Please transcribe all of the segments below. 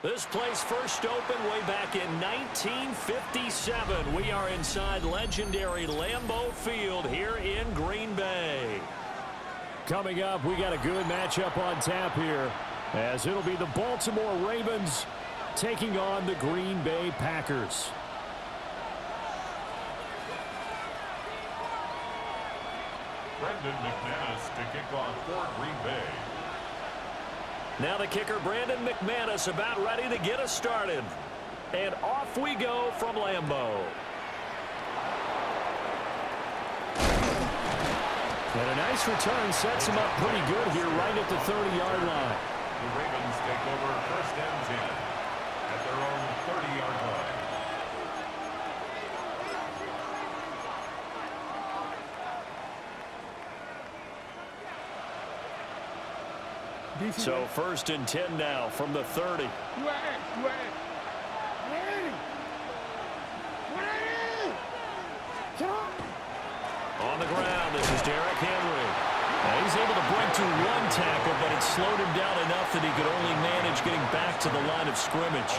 This place first opened way back in 1957. We are inside legendary Lambeau Field here in Green Bay. Coming up, we got a good matchup on tap here, as it'll be the Baltimore Ravens taking on the Green Bay Packers. Brandon McManus to kick off for Green Bay. Now the kicker, Brandon McManus, about ready to get us started. And off we go from Lambeau. And a nice return sets him up pretty good here right at the 30-yard line. The Ravens take over first and 10 at their own 30-yard line. So first and 10 now from the 30. On the ground, this is Derrick Henry. Now he's able to break to one tackle, but it slowed him down enough that he could only manage getting back to the line of scrimmage.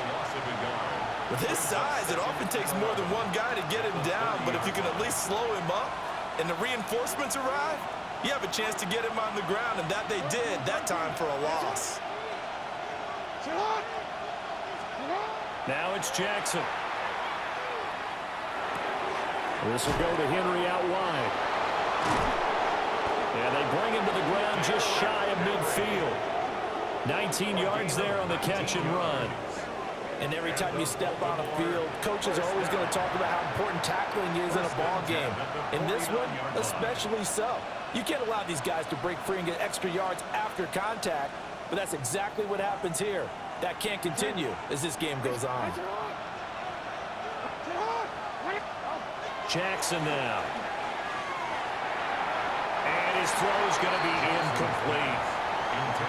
With his size, it often takes more than one guy to get him down, but if you can at least slow him up and the reinforcements arrive, you have a chance to get him on the ground, and that they did that time for a loss. Now it's Jackson. This will go to Henry out wide. And they bring him to the ground just shy of midfield. 19 yards there on the catch and run. And every time you step on a field, coaches are always going to talk about how important tackling is in a ball game. In this one, especially so. You can't allow these guys to break free and get extra yards after contact, but that's exactly what happens here. That can't continue as this game goes on. Jackson now. And his throw is going to be incomplete.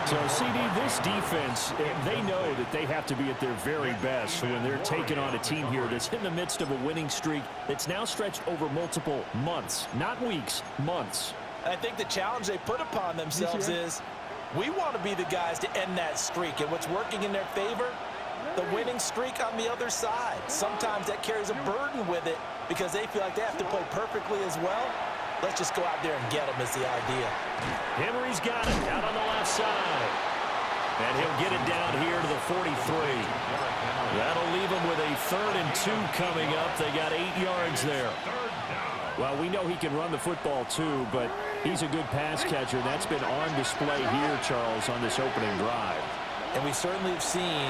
So, CD, this defense, they know that they have to be at their very best when they're taking on a team here that's in the midst of a winning streak that's now stretched over multiple months, not weeks, months. I think the challenge they put upon themselves is we want to be the guys to end that streak. And what's working in their favor? The winning streak on the other side. Sometimes that carries a burden with it because they feel like they have to play perfectly as well. Let's just go out there and get them is the idea. Henry's got it out on the left side. And he'll get it down here to the 43. That'll leave them with a 3rd and 2 coming up. They got 8 yards there. Well, we know he can run the football too, but he's a good pass catcher. That's been on display here, Charles, on this opening drive. And we certainly have seen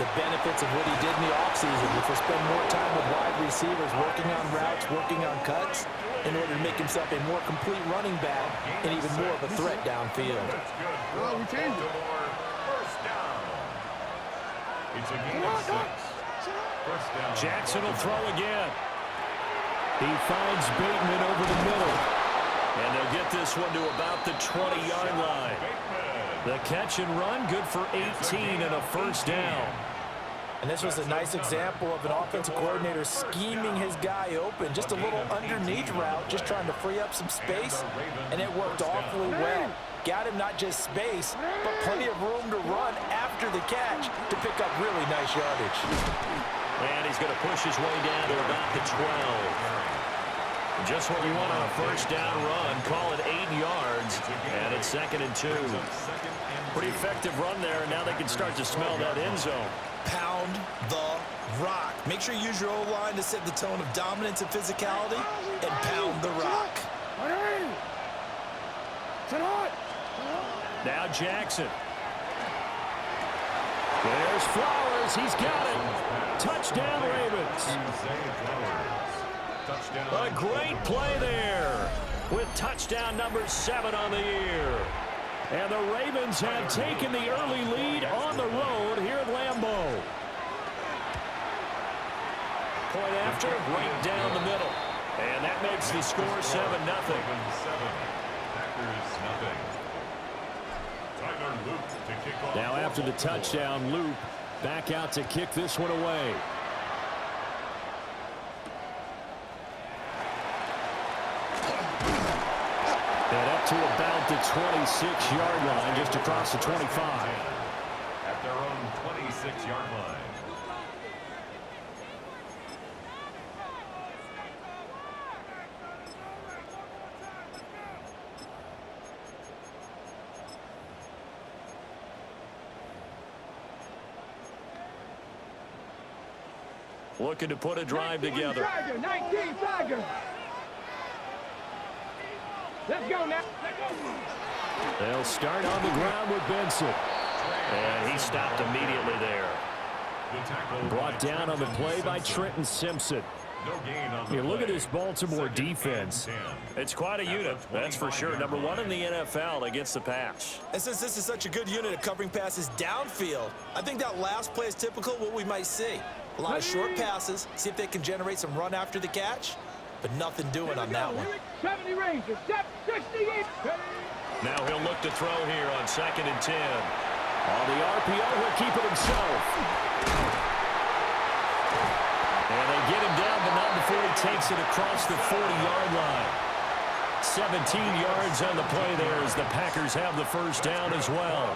the benefits of what he did in the offseason, which was spend more time with wide receivers, working on routes, working on cuts, in order to make himself a more complete running back and even more of a threat downfield. Oh, we changed it. First down. It's a gain of 6. First down. Jackson will throw again. He finds Bateman over the middle. And they'll get this one to about the 20-yard line. The catch and run, good for 18 and a first down. And this was a nice example of an offensive coordinator scheming his guy open. Just a little underneath route, just trying to free up some space, and it worked awfully well. Got him not just space, but plenty of room to run after the catch to pick up really nice yardage. And he's going to push his way down to about the 12. Just what we want on a first down run. Call it 8 yards, and it's 2nd and 2. Pretty effective run there, and now they can start to smell that end zone. Pound the rock. Make sure you use your O-line to set the tone of dominance and physicality, and pound the rock. Now Jackson. There's Flowers. He's got it. Touchdown, Ravens. A great play there with touchdown number 7 on the year. And the Ravens have taken the early lead on the road here at Lambeau. Point after, right down the middle. And that makes the score 7-0. Now after the touchdown, Loop back out to kick this one away. And up to about the 26-yard line, just across the 25. their own 26-yard line. Looking to put a drive together. Tiger, 19 Tiger. Let's go now. They'll start on the ground with Benson. And he stopped immediately there. Brought down on the play by Trenton Simpson. Here, look at this Baltimore defense. It's quite a unit, that's for sure. #1 in the NFL against the pass. And since this is such a good unit of covering passes downfield, I think that last play is typical of what we might see. A lot of short passes, see if they can generate some run after the catch, but nothing doing on that one. 70 Rangers, 68. Now he'll look to throw here on 2nd and 10. On the RPO, he'll keep it himself. And they get him down, but not before he takes it across the 40-yard line. 17 yards on the play there as the Packers have the first down as well.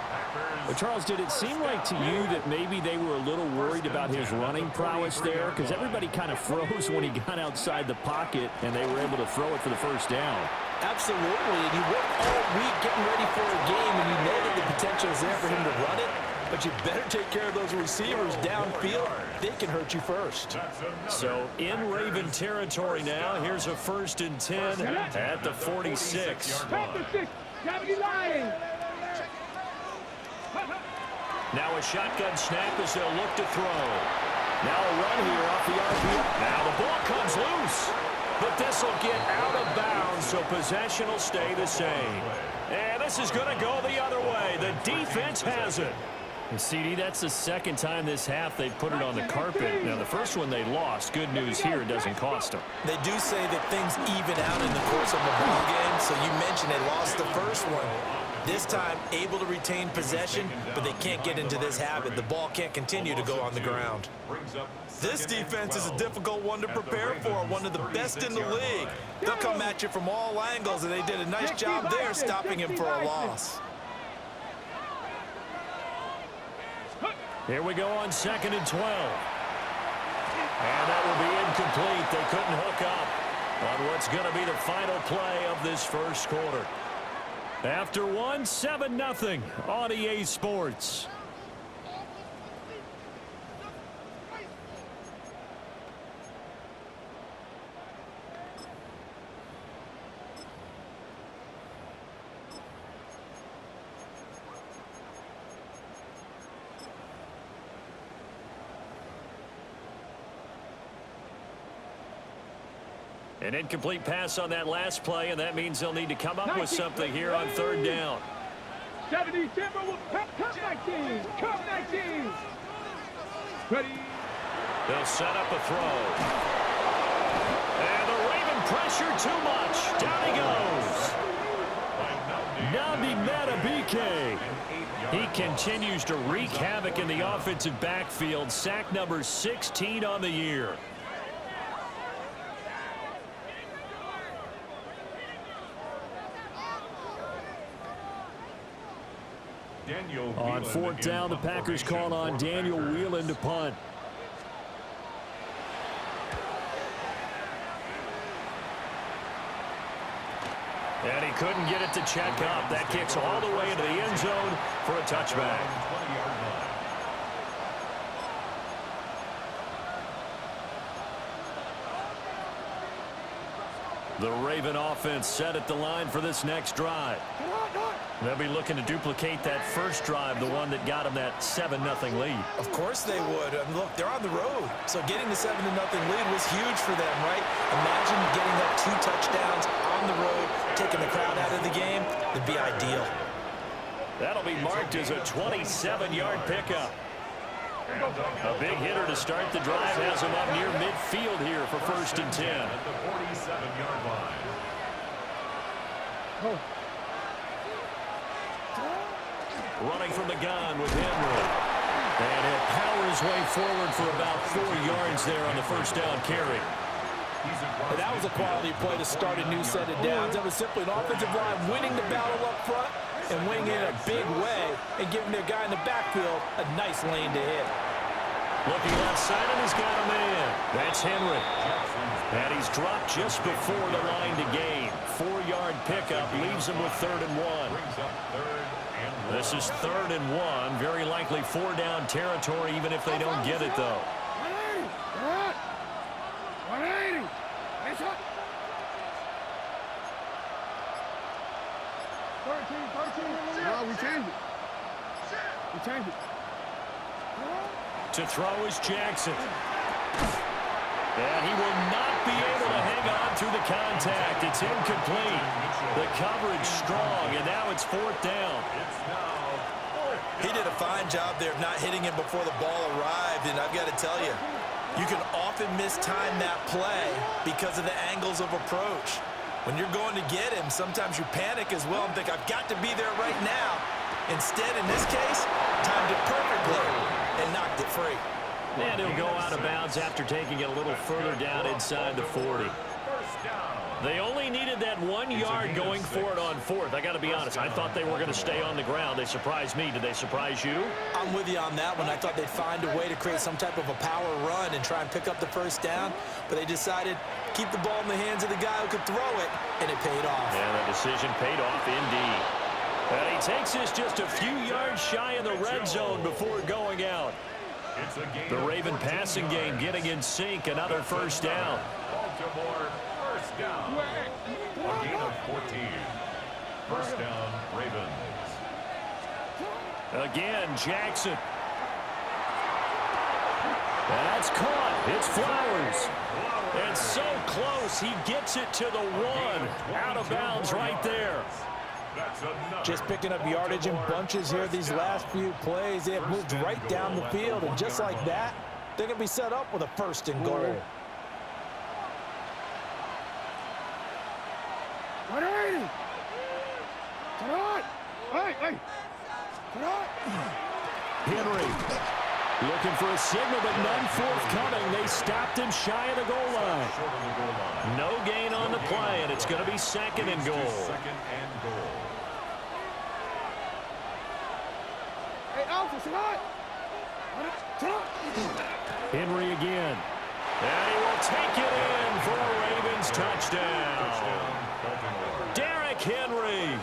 But Charles, did it seem like to you that maybe they were a little worried about his running prowess there? Because everybody kind of froze when he got outside the pocket, and they were able to throw it for the first down. Absolutely, and you work all week getting ready for a game, and you know that the potential is there for him to run it, but you better take care of those receivers downfield. They can hurt you first. So in Raven territory now, here's a 1st and 10 at the 46. Now a shotgun snap as they'll look to throw. Now a run here off the RPO. Now the ball comes loose. But this will get out of bounds, so possession will stay the same. And this is going to go the other way. The defense has it. And CD, that's the second time this half they've put it on the carpet. Now, the first one they lost. Good news here, it doesn't cost them. They do say that things even out in the course of the ball game, so you mentioned they lost the first one. This time, able to retain possession, but they can't get into this habit. The ball can't continue to go on the ground. This defense is a difficult one to prepare for, one of the best in the league. They'll come at you from all angles, and they did a nice job there stopping him for a loss. Here we go on 2nd and 12. And that will be incomplete. They couldn't hook up on what's going to be the final play of this first quarter. After one, 7-0 on EA Sports. An incomplete pass on that last play, and that means they'll need to come up with something here on 3rd down. 70 Timber will come 19. Come 19. Ready. They'll set up a throw. And the Raven pressure too much. Down he goes. Nabi Matabike. He continues to wreak havoc in the offensive backfield. Sack number 16 on the year. On 4th down, the Packers call on Daniel Whelan to punt. And he couldn't get it to check up. That kicks all the way into the end zone for a touchback. The Raven offense set at the line for this next drive. They'll be looking to duplicate that first drive, the one that got them that 7-0 lead. Of course they would. Look, they're on the road, so getting the 7-0 lead was huge for them, right? Imagine getting up 2 touchdowns on the road, taking the crowd out of the game. It'd be ideal. That'll be marked as a 27-yard pickup. A big hitter to start the drive has him up near midfield here for 1st and 10. At the 47-yard line. Running from the gun with Henry. And he'll power his way forward for about 4 yards there on the first down carry. And that was a quality play to start a new set of downs. That was simply an offensive line winning the battle up front and winning in a big way. and giving their guy in the backfield a nice lane to hit. Looking left side, and he's got a man. That's Henry. And he's dropped just before the line to gain. 4-yard pickup leaves him with 3rd and 1. This is 3rd and 1. Very likely 4-down territory, even if they don't get it, though. 180. Nice hit. 13. No, we changed it. We changed it. To throw is Jackson. And he will not be able to hang on through the contact. It's incomplete. The coverage strong, and now it's 4th down. He did a fine job there of not hitting him before the ball arrived, and I've got to tell you, you can often mistime that play because of the angles of approach. When you're going to get him, sometimes you panic as well and think, I've got to be there right now. Instead, in this case, timed it perfectly and knocked it free. And he'll go out of bounds after taking it a little further down inside the 40. They only needed that 1 yard going for it on 4th. I got to be honest, I thought they were going to stay on the ground. They surprised me. Did they surprise you? I'm with you on that one. I thought they'd find a way to create some type of a power run and try and pick up the 1st down, but they decided keep the ball in the hands of the guy who could throw it, and it paid off. And the decision paid off indeed. And he takes this just a few yards shy of the red zone before going out. The Raven passing game getting in sync. Another 1st down. Baltimore, 1st down. A gain of 14. 1st down, Ravens. Again, Jackson. That's caught. It's Flowers. And so close, he gets it to the 1. Out of bounds right there. Just picking up yardage in bunches here these last few plays. They have moved right down the field, and just like that, they're going to be set up with a 1st and goal. 180. Come on. Hey. Come on. Henry looking for a signal, but none forthcoming. They stopped him shy of the goal line. No gain on the play, and it's going to be 2nd and goal. Hey, Alpha, Henry again. And he will take it in for a Ravens touchdown. Derrick Henry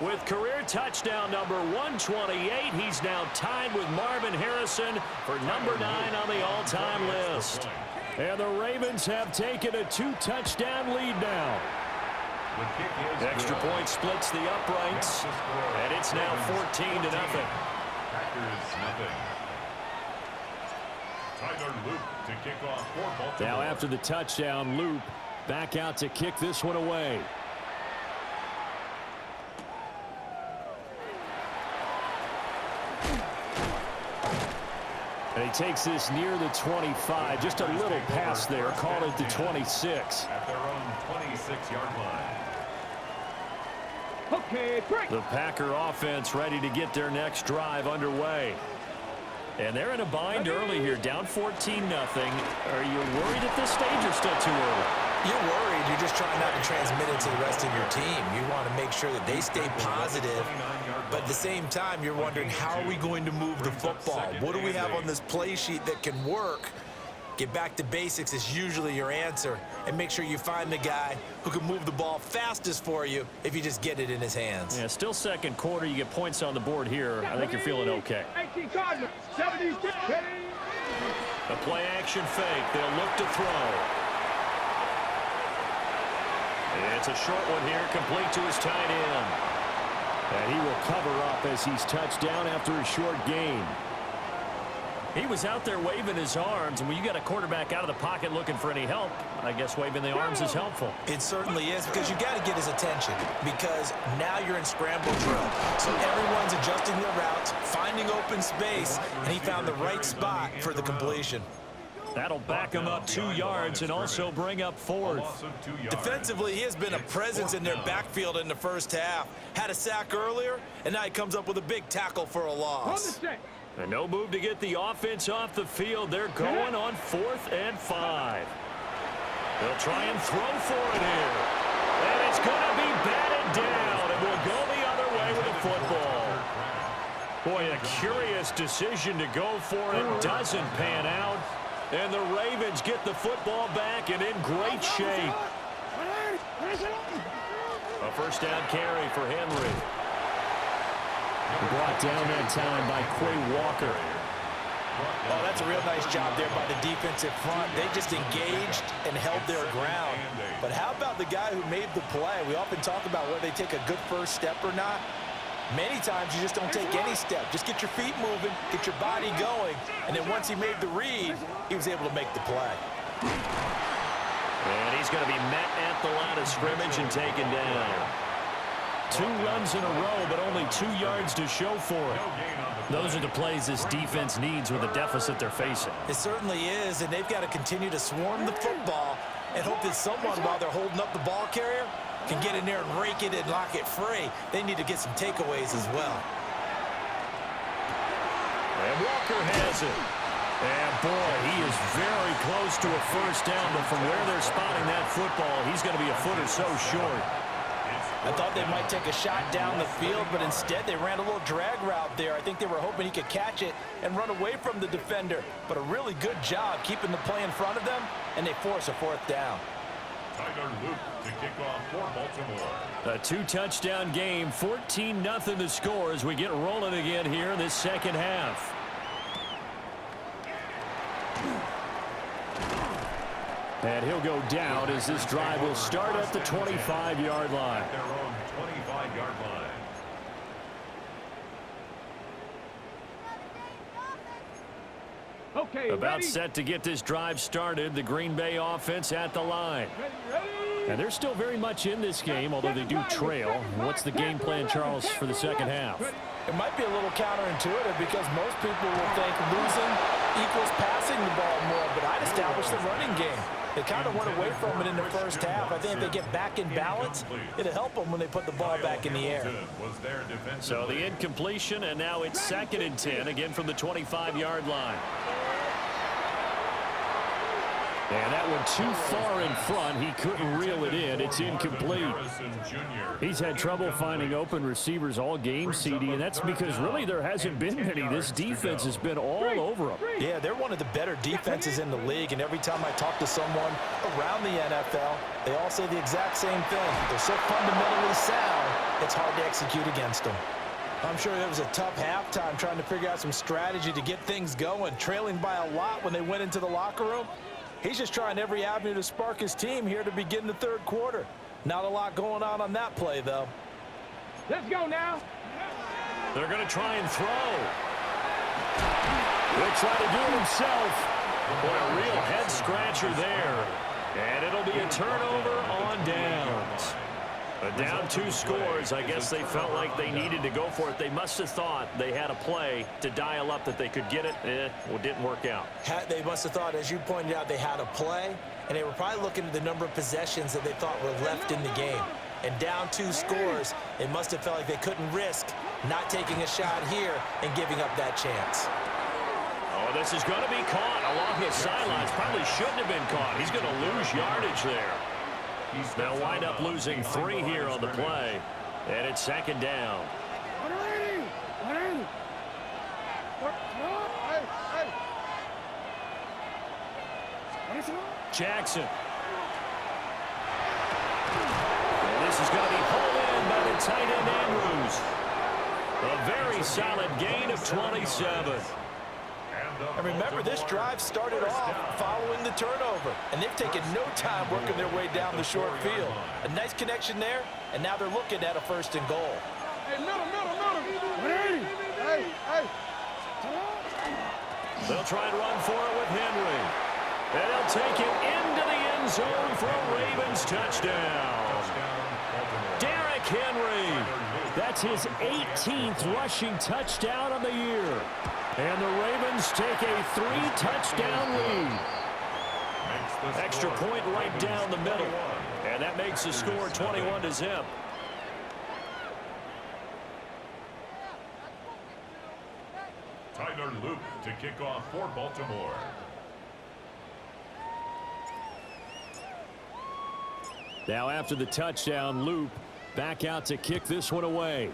with career touchdown number 128. He's now tied with Marvin Harrison for number 9 on the all-time list. And the Ravens have taken a 2-touchdown lead now. Extra point splits the uprights, and it's now 14-0. Now after the touchdown, Loop back out to kick this one away. And he takes this near the 25. Just a little pass there. Call it the 26. At their own 26-yard line. Okay, break. The Packer offense ready to get their next drive underway. And they're in a bind early here, down 14-0. Are you worried at this stage or still too early? You're worried. You're just trying not to transmit it to the rest of your team. You want to make sure that they stay positive, but at the same time, you're wondering, how are we going to move the football? What do we have on this play sheet that can work? Get back to basics is usually your answer, and make sure you find the guy who can move the ball fastest for you if you just get it in his hands. Yeah, still 2nd quarter. You get points on the board here. I think you're feeling okay. 18 Cardinals, 76. A play action fake. They'll look to throw. It's a short one here, complete to his tight end. And he will cover up as he's touched down after a short gain. He was out there waving his arms, and when you got a quarterback out of the pocket looking for any help, I guess waving the arms is helpful. It certainly is, because you got to get his attention, because now you're in scramble drill. So everyone's adjusting their routes, finding open space, and he found the right spot for the completion. That'll back him up 2 yards and also bring up 4th. Defensively, he has been a presence in their backfield in the 1st half. Had a sack earlier, and now he comes up with a big tackle for a loss. And no move to get the offense off the field. They're going on 4th and 5. They'll try and throw for it here. And it's going to be batted down, and we'll go the other way with the football. Boy, a curious decision to go for it. Doesn't pan out. And the Ravens get the football back and in great shape. A first down carry for Henry. Brought down that time by Quay Walker. Oh, that's a real nice job there by the defensive front. They just engaged and held their ground. But how about the guy who made the play? We often talk about whether they take a good first step or not. Many times you just don't take any step. Just get your feet moving, get your body going, and then once he made the read, he was able to make the play. And he's going to be met at the line of scrimmage and taken down. 2 runs in a row, but only 2 yards to show for it. Those are the plays this defense needs with the deficit they're facing. It certainly is, and they've got to continue to swarm the football and hope that someone, while they're holding up the ball carrier, can get in there and rake it and lock it free. They need to get some takeaways as well. And Walker has it. And, boy, he is very close to a first down, but from where they're spotting that football, he's going to be a foot or so short. I thought they might take a shot down the field, but instead they ran a little drag route there. I think they were hoping he could catch it and run away from the defender. But a really good job keeping the play in front of them, and they force a 4th down. Tyler Luke to kick off for Baltimore. A 2-touchdown game, 14-0 the score as we get rolling again here in this second half. And he'll go down as this drive will start at the 25-yard line. Their own 25-yard line. Okay, About ready? set to get this drive started, the Green Bay offense at the line. And they're still very much in this game, although they do trail. What's the game plan, Charles, for the second half? It might be a little counterintuitive because most people will think losing equals passing the ball more, but I'd establish the running game. They kind of went away from it in the first half. I think if they get back in balance, it'll help them when they put the ball back in the air. So the incompletion, and now it's 2nd and 10, again from the 25-yard line. And that one too far in front. He couldn't reel it in. It's incomplete. He's had trouble finding open receivers all game, CD, and that's because really there hasn't been many. This defense has been all over them. Yeah, they're one of the better defenses in the league, and every time I talk to someone around the NFL, they all say the exact same thing. They're so fundamentally sound, it's hard to execute against them. I'm sure there was a tough halftime trying to figure out some strategy to get things going, trailing by a lot when they went into the locker room. He's just trying every avenue to spark his team here to begin the 3rd quarter. Not a lot going on that play, though. Let's go now. They're going to try and throw. He'll try to do it himself. Boy, a real head-scratcher there. And it'll be a turnover on downs. Down 2 scores. I guess they felt like they needed to go for it. They must have thought they had a play to dial up that they could get it. Well, it didn't work out. They must have thought, as you pointed out, they had a play, and they were probably looking at the number of possessions that they thought were left in the game. And down 2 scores, they must have felt like they couldn't risk not taking a shot here and giving up that chance. Oh, this is going to be caught along the sidelines. Probably shouldn't have been caught. He's going to lose yardage there. They'll wind up losing 3 here on the play. And it's 2nd down. Jackson. And this is going to be pulled in by the tight end Andrews. A very solid gain of 27. And remember, this drive started off following the turnover, and they've taken no time working their way down the short field. A nice connection there, and now they're looking at a 1st and goal. Hey, middle. Hey. They'll try and run for it with Henry. And they'll take it into the end zone for a Ravens touchdown. Derrick Henry. That's his 18th rushing touchdown of the year. And the Ravens take a 3-touchdown lead. Extra point right down the middle. And that makes the score 21-0. Tyler Luke to kick off for Baltimore. Now after the touchdown, Loop back out to kick this one away.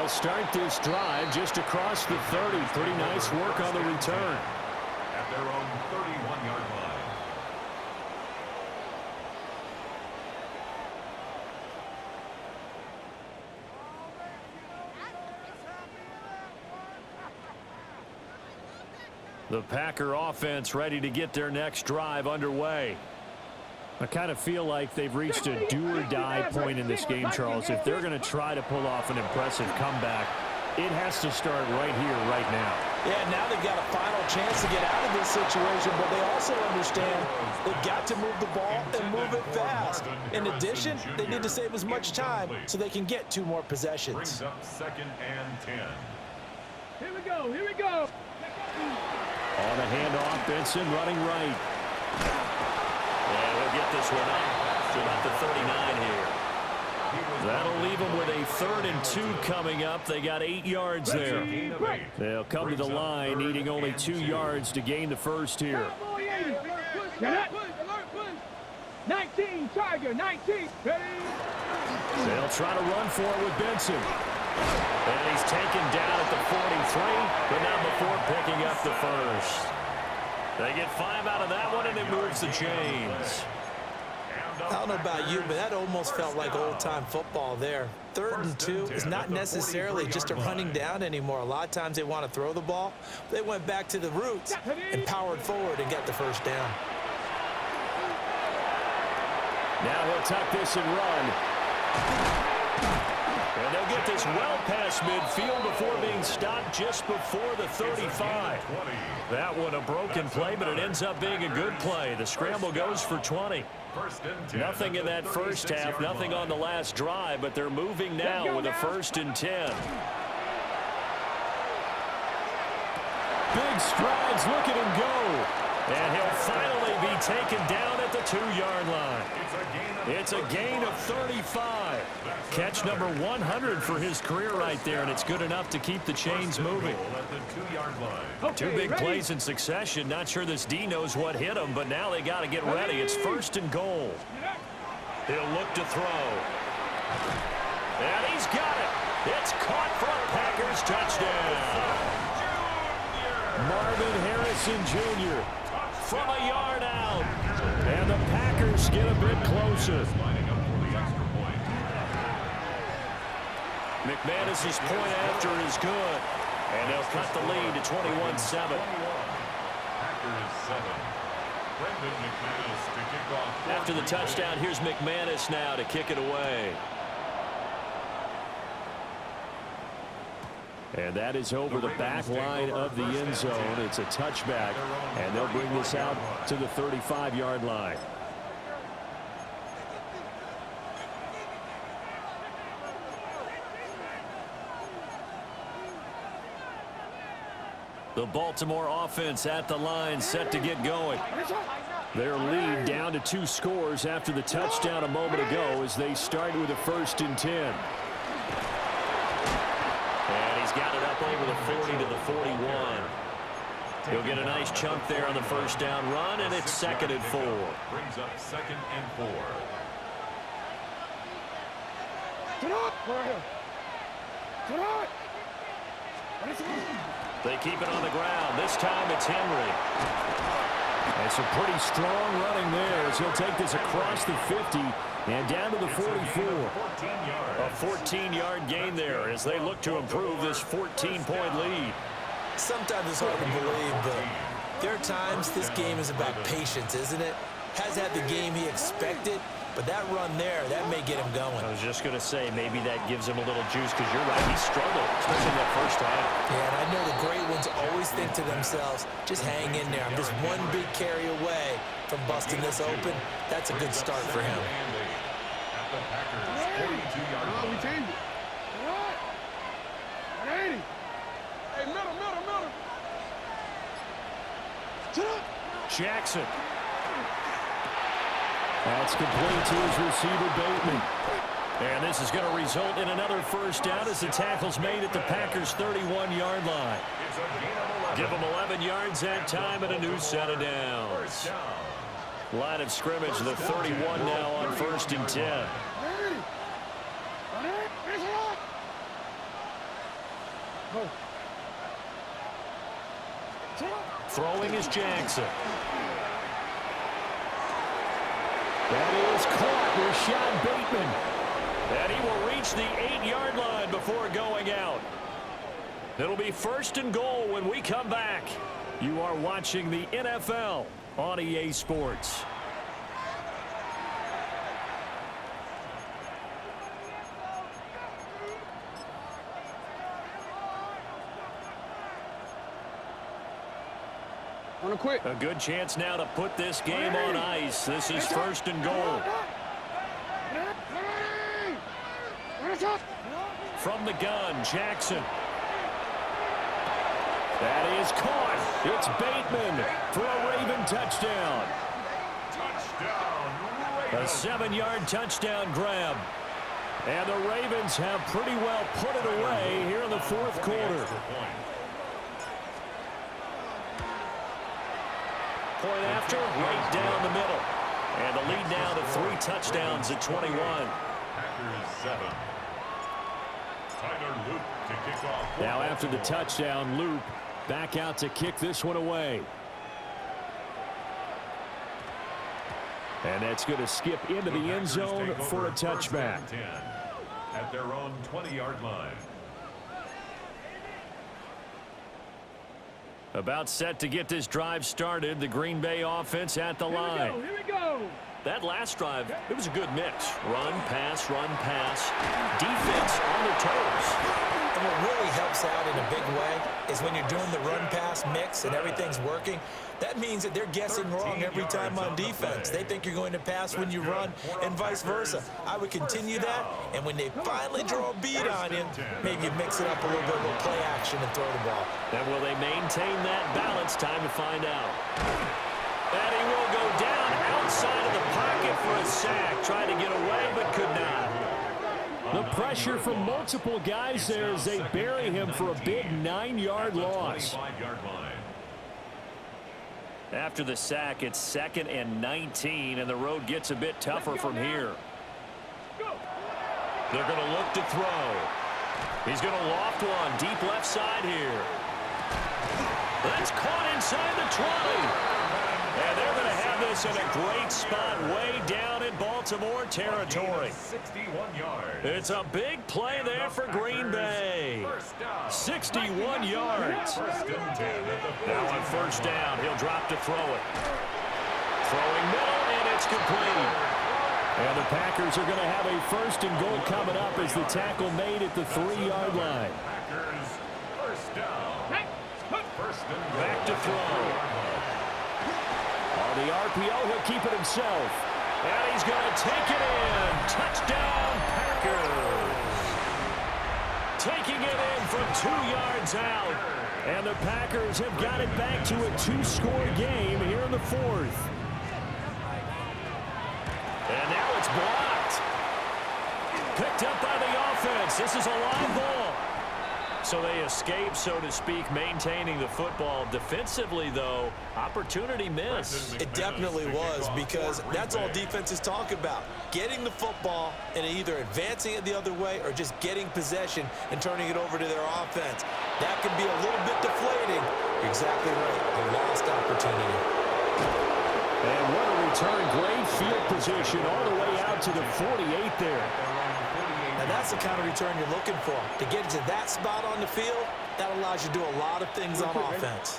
they'll start this drive just across the 30. Pretty nice work on the return. At their own 31-yard line. The Packer offense ready to get their next drive underway. I kind of feel like they've reached a do-or-die point in this game, Charles. If they're going to try to pull off an impressive comeback, it has to start right here, right now. Yeah, now they've got a final chance to get out of this situation, but they also understand they've got to move the ball and move it fast. In addition, they need to save as much time so they can get 2 more possessions. Brings up 2nd and 10. Here we go. Here we go. On the handoff, Benson running right. Yeah, he'll get this one up to about the 39 here. That'll leave them with a 3rd and 2 coming up. They got 8 yards there. They'll come to the line, needing only 2 yards to gain the first here. 19, Tiger, 19. Ready? They'll try to run for it with Benson. And he's taken down at the 43, but not before picking up the first. They get 5 out of that one, and it moves the chains. I don't know about you, but that almost felt like old-time football there. 3rd and 2 is not necessarily just a running down anymore. A lot of times they want to throw the ball. They went back to the roots and powered forward and got the first down. Now he'll tuck this and run. And they'll get this well past midfield before being stopped just before the 35. That one a broken play, but it ends up being a good play. The scramble goes for 20. Nothing in that first half, nothing on the last drive, but they're moving now with a 1st and 10. Big strides, look at him go. And he'll finally be taken down at the 2-yard line. It's a gain of 35. Catch number 100 for his career right there, and it's good enough to keep the chains moving. Two big plays in succession. Not sure this D knows what hit him, but now they got to get ready. It's 1st and goal. He'll look to throw. And he's got it. It's caught for a Packers touchdown. Marvin Harrison Jr. from a yard out. And the Packers get a bit closer. McManus's point after is good. And they'll cut the lead to 21-7. After the touchdown, here's McManus now to kick it away. And that is over the back line of the end zone. It's a touchback, and they'll bring this out to the 35-yard line. The Baltimore offense at the line, set to get going. Their lead down to 2 scores after the touchdown a moment ago as they start with a 1st and 10. And he's got it up over the 40 to the 41. He'll get a nice chunk there on the first down run, and it's 2nd and 4. Brings up 2nd and 4. They keep it on the ground. This time it's Henry. And some pretty strong running there as he'll take this across the 50 and down to the 44. A 14-yard gain there as they look to improve this 14-point lead. Sometimes it's hard to believe, but there are times this game is about patience, isn't it? Has had the game he expected, but that run there, that may get him going. I was just going to say, maybe that gives him a little juice because you're right, he struggled, especially that first time. Yeah, and I know the great ones always think to themselves, just hang in there. I'm just one big carry away from busting this open. That's a good start for him. At the Packers' 42-yard line. We changed it. 180. Hey, middle. Jackson. That's complete to his receiver, Bateman. And this is going to result in another first down as the tackle's made at the Packers' 31-yard line. Give them 11 yards that time and a new set of downs. Line of scrimmage, the 31 now on 1st and 10. Go. Throwing is Jackson. That is caught. Rashad Bateman. And he will reach the 8-yard line before going out. It'll be 1st and goal when we come back. You are watching the NFL on EA Sports. Wanna quit? A good chance now to put this game on ice. This is 1st and goal. From the gun, Jackson. That is caught. It's Bateman for a Raven touchdown. A 7-yard touchdown grab. And the Ravens have pretty well put it away here in the 4th quarter. Point after, right down the middle. And the lead now to 3 touchdowns at 21. Packers 7. Tyler Loop to kick off. Now after the touchdown, Loop back out to kick this one away. And that's going to skip into the end zone for a touchback. At their own 20-yard line. About set to get this drive started. The Green Bay offense at the line. Here we go. That last drive, it was a good mix. Run, pass, defense on the toes. And what really helps out in a big way is when you're doing the run-pass mix and everything's working, that means that they're guessing wrong every time on defense. They think you're going to pass when you run and vice versa. I would continue that, and when they finally draw a beat on you, maybe you mix it up a little bit with play action and throw the ball. And will they maintain that balance? Time to find out. And he will go down outside of the pocket for a sack. Trying to get away, but could not. The pressure from multiple guys there as they bury him for a big 9-yard loss. After the sack, it's 2nd and 19, and the road gets a bit tougher from here. They're going to look to throw. He's going to loft one deep left side here. That's caught inside the 20. And they're going to have this in a great spot way down in Baltimore territory. 61 yards. It's a big play there for Green Bay. 61 yards. Now on 1st down, he'll drop to throw it. Throwing middle, and it's complete. And the Packers are going to have a 1st and goal coming up as the tackle made at the 3-yard line. Packers 1st down. 1st and goal. Back to throw. On the RPO, he'll keep it himself. And he's going to take it in. Touchdown, Packers. Taking it in from 2 yards out. And the Packers have got it back to a 2-score game here in the 4th. And now it's blocked. Picked up by the offense. This is a live ball. So they escape, so to speak, maintaining the football. Defensively, though, opportunity missed. It definitely was, because that's all defenses talk about. Getting the football and either advancing it the other way or just getting possession and turning it over to their offense. That can be a little bit deflating. You're exactly right. A lost opportunity. And what a return. Great field position all the way out to the 48 there. And that's the kind of return you're looking for. To get to that spot on the field, that allows you to do a lot of things on offense.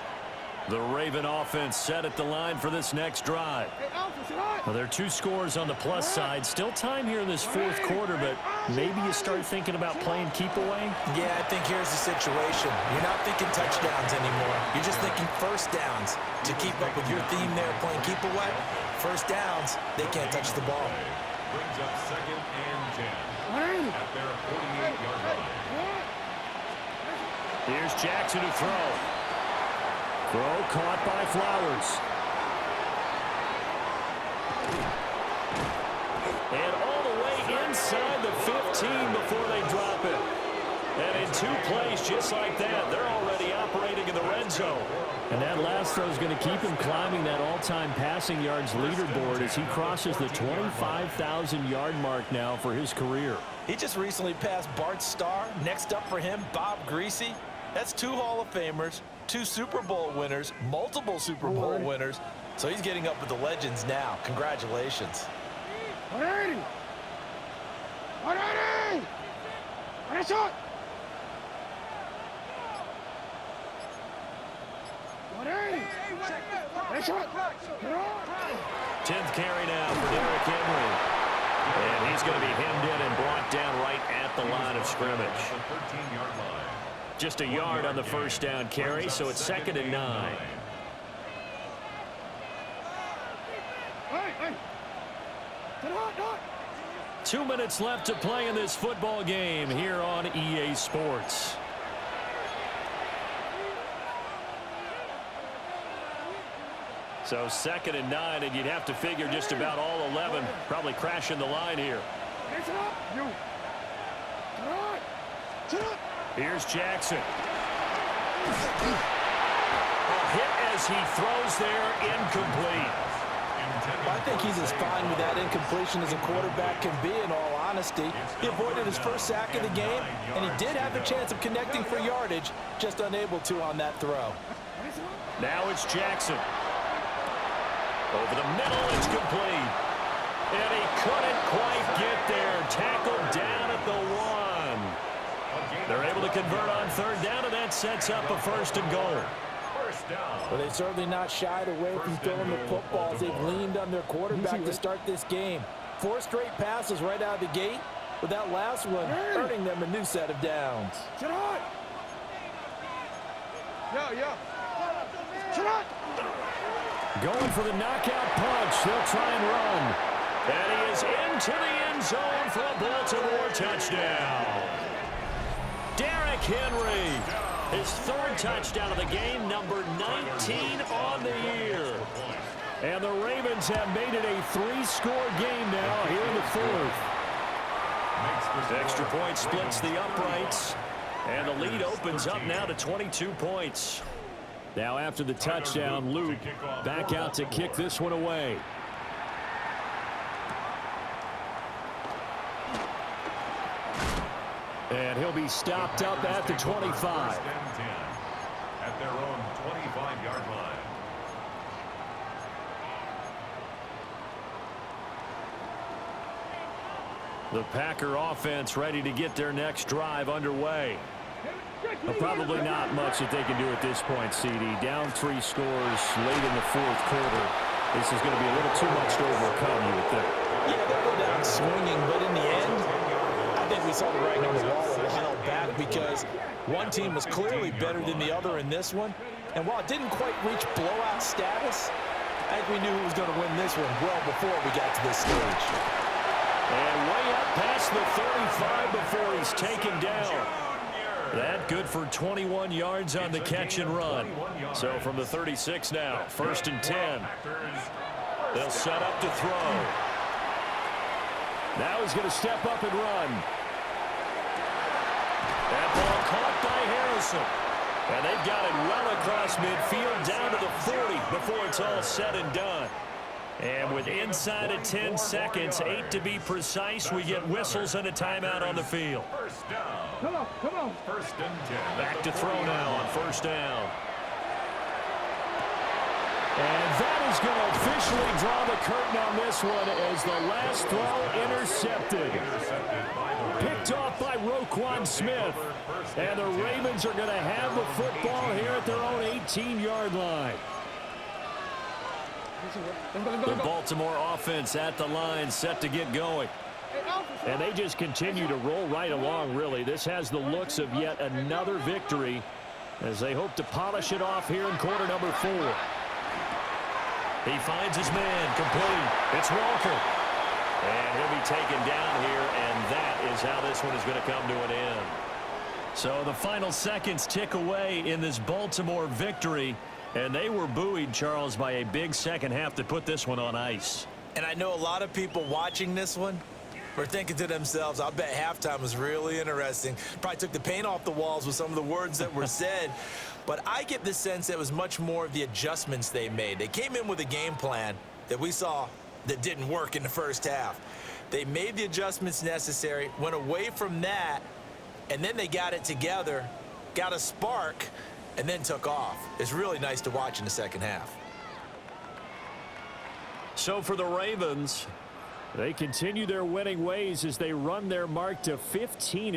The Raven offense set at the line for this next drive. Well, there are 2 scores on the plus side. Still time here in this 4th quarter, but maybe you start thinking about playing keep away? Yeah, I think here's the situation. You're not thinking touchdowns anymore. You're just thinking 1st downs. To keep up with your theme there, playing keep away, 1st downs, they can't touch the ball. Brings up 2nd and 10. At their 48-yard line. Here's Jackson to throw. Throw caught by Flowers. And all the way inside the 15 before they drop it. And in 2 plays just like that, they're already operating in the red zone. And that last throw is going to keep him climbing that all-time passing yards leaderboard as he crosses the 25,000-yard mark now for his career. He just recently passed Bart Starr. Next up for him, Bob Greasy. That's 2 Hall of Famers, 2 Super Bowl winners, multiple Super Bowl winners. So he's getting up with the legends now. Congratulations. 180! 180! Finish it! 180! Finish it! 10th carry now for Derrick Henry. And he's going to be hemmed in and brought down right at the line of scrimmage. Just a yard on the first down carry, so it's 2nd and 9. Hey! 2 minutes left to play in this football game here on EA Sports. So 2nd and 9, and you'd have to figure just about all 11 probably crashing the line here. Here's Jackson. A hit as he throws there, incomplete. I think he's as fine with that incompletion as a quarterback can be, in all honesty. He avoided his first sack of the game, and he did have a chance of connecting for yardage, just unable to on that throw. Now it's Jackson. Over the middle, it's complete. And he couldn't quite get there. Tackled down at the 1. They're able to convert on 3rd down, and that sets up a 1st and goal. Well, they certainly not shied away from throwing the footballs. They've leaned on their quarterback to start this game. 4 straight passes right out of the gate, with that last one earning them a new set of downs. Shut up! Yeah. Shut up! Going for the knockout punch. They'll try and run. And he is into the end zone for a Baltimore touchdown. Derrick Henry. His 3rd touchdown of the game, number 19 on the year. And the Ravens have made it a 3-score game now here in the 4th. Extra point splits the uprights. And the lead opens up now to 22 points. Now after the touchdown, Luke back out to kick this one away. And he'll be stopped up at the 25. At their own 25-yard line. The Packer offense ready to get their next drive underway. But probably not much that they can do at this point, CD. Down 3 scores late in the 4th quarter. This is going to be a little too much to overcome, you would think. Yeah, they'll go down swinging, but in the end, I think we saw the writing on the wall a while back because one team was clearly better than the other in this one. And while it didn't quite reach blowout status, I think we knew who was going to win this one well before we got to this stage. And way up past the 35 before he's taken down. That good for 21 yards on the catch and run. So from the 36 now, 1st and 10. They'll set up to throw. Now he's going to step up and run. That ball caught by Harrison. And they've got it well across midfield down to the 40 before it's all said and done. And with inside of 10 seconds, 8 to be precise, we get whistles and a timeout on the field. First down. Come on. 1st and 10. Back to throw now on 1st down. And that is going to officially draw the curtain on this one as the last throw intercepted. Picked off by Roquan Smith. And the Ravens are going to have the football here at their own 18-yard line. The Baltimore offense at the line set to get going. And they just continue to roll right along, really. This has the looks of yet another victory as they hope to polish it off here in quarter number 4. He finds his man, complete. It's Walker. And he'll be taken down here, and that is how this one is going to come to an end. So the final seconds tick away in this Baltimore victory. And they were buoyed, Charles, by a big second half to put this one on ice. And I know a lot of people watching this one were thinking to themselves, I'll bet halftime was really interesting. Probably took the paint off the walls with some of the words that were said. But I get the sense that it was much more of the adjustments they made. They came in with a game plan that we saw that didn't work in the first half. They made the adjustments necessary, went away from that, and then they got it together, got a spark, and then took off. It's really nice to watch in the second half. So for the Ravens, they continue their winning ways as they run their mark to 15.